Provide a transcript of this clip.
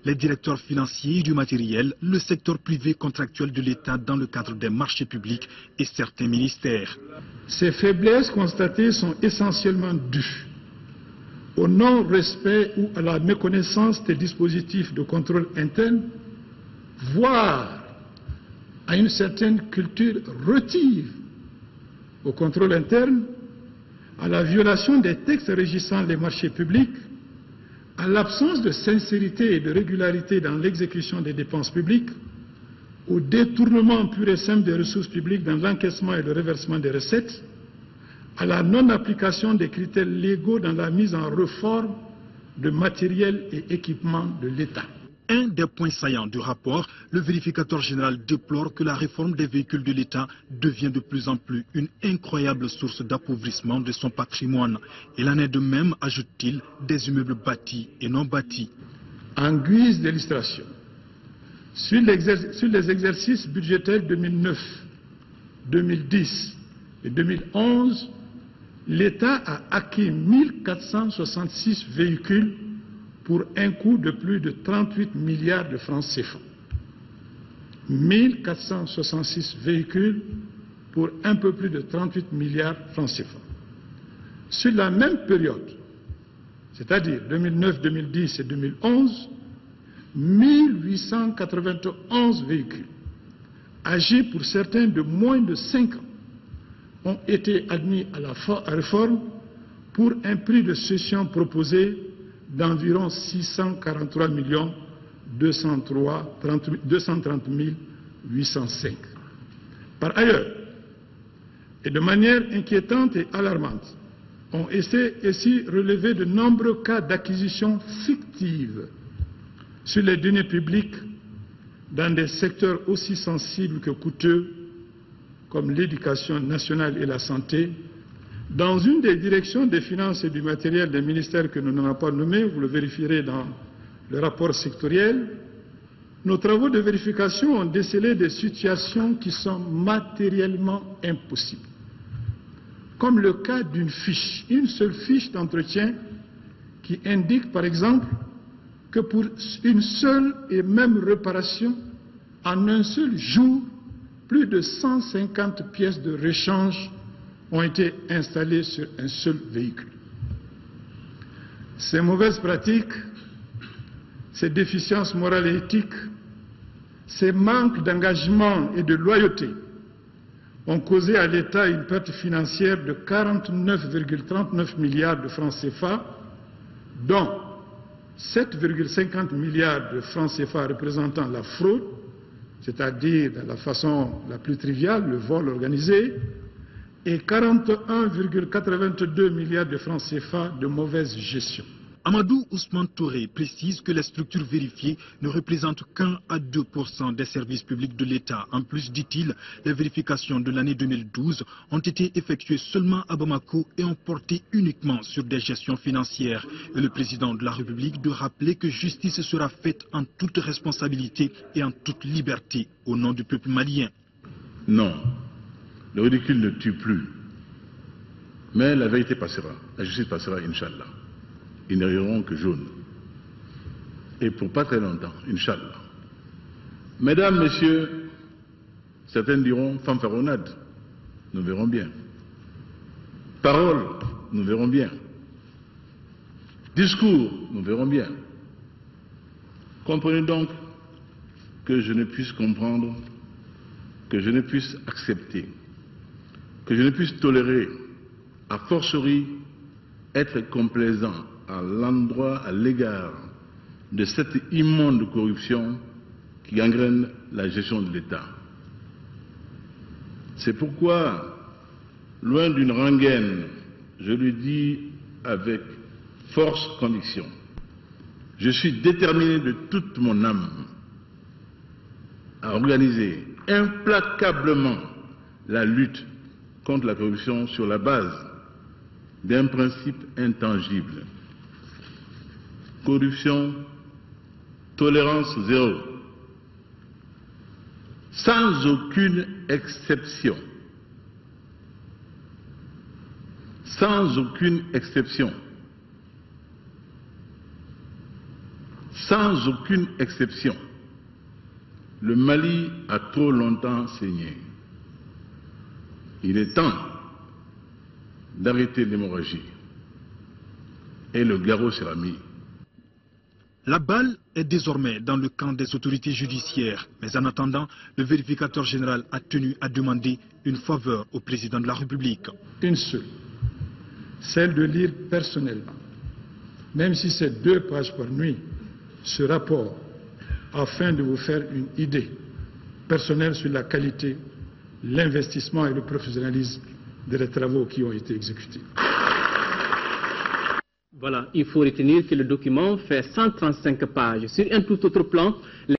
les directeurs financiers du matériel, le secteur privé contractuel de l'État dans le cadre des marchés publics et certains ministères. Ces faiblesses constatées sont essentiellement dues au non-respect ou à la méconnaissance des dispositifs de contrôle interne, voire à une certaine culture relative au contrôle interne, à la violation des textes régissant les marchés publics, à l'absence de sincérité et de régularité dans l'exécution des dépenses publiques, au détournement pur et simple des ressources publiques dans l'encaissement et le reversement des recettes, à la non-application des critères légaux dans la mise en réforme de matériel et équipements de l'État. Un des points saillants du rapport, le vérificateur général déplore que la réforme des véhicules de l'État devient de plus en plus une incroyable source d'appauvrissement de son patrimoine. Il en est de même, ajoute-t-il, des immeubles bâtis et non bâtis. En guise d'illustration, sur les exercices budgétaires 2009, 2010 et 2011, l'État a acquis 1466 véhicules pour un coût de plus de 38 milliards de francs CFA. 1466 véhicules pour un peu plus de 38 milliards de francs CFA. Sur la même période, c'est-à-dire 2009, 2010 et 2011, 1891 véhicules, âgés pour certains de moins de 5 ans, ont été admis à la réforme pour un prix de cession proposé d'environ 643 230 805. Par ailleurs, et de manière inquiétante et alarmante, ont été ici relevés de nombreux cas d'acquisition fictive sur les deniers publics dans des secteurs aussi sensibles que coûteux comme l'éducation nationale et la santé. Dans une des directions des finances et du matériel des ministères que nous n'avons pas nommés, vous le vérifierez dans le rapport sectoriel, nos travaux de vérification ont décelé des situations qui sont matériellement impossibles. Comme le cas d'une fiche, une seule fiche d'entretien qui indique par exemple que pour une seule et même réparation, en un seul jour, plus de 150 pièces de rechange ont été installées sur un seul véhicule. Ces mauvaises pratiques, ces déficiences morales et éthiques, ces manques d'engagement et de loyauté ont causé à l'État une perte financière de 49,39 milliards de francs CFA, dont 7,50 milliards de francs CFA représentant la fraude, c'est-à-dire de la façon la plus triviale, le vol organisé, et 41,82 milliards de francs CFA de mauvaise gestion. Amadou Ousmane Touré précise que les structures vérifiées ne représentent qu'1 à 2% des services publics de l'État. En plus, dit-il, les vérifications de l'année 2012 ont été effectuées seulement à Bamako et ont porté uniquement sur des gestions financières. Et le président de la République de rappeler que justice sera faite en toute responsabilité et en toute liberté au nom du peuple malien. Non, le ridicule ne tue plus. Mais la vérité passera, la justice passera, Inch'Allah. Ils ne riront que jaune. Et pour pas très longtemps, Inch'Allah. Mesdames, messieurs, certains diront fanfaronnade, nous verrons bien. Parole, nous verrons bien. Discours, nous verrons bien. Comprenez donc que je ne puisse comprendre, que je ne puisse accepter, que je ne puisse tolérer, a fortiori, être complaisant à l'endroit, à l'égard de cette immonde corruption qui gangrène la gestion de l'État. C'est pourquoi, loin d'une rengaine, je lui dis avec force conviction, je suis déterminé de toute mon âme à organiser implacablement la lutte contre la corruption sur la base d'un principe intangible. Corruption, tolérance zéro, sans aucune exception. Sans aucune exception. sans aucune exception, le Mali a trop longtemps saigné. Il est temps d'arrêter l'hémorragie. Et le garrot sera mis. La balle est désormais dans le camp des autorités judiciaires. Mais en attendant, le vérificateur général a tenu à demander une faveur au président de la République. Une seule, celle de lire personnellement, même si c'est 2 pages par nuit, ce rapport, afin de vous faire une idée personnelle sur la qualité, l'investissement et le professionnalisme des travaux qui ont été exécutés. Voilà, il faut retenir que le document fait 135 pages. Sur un tout autre plan,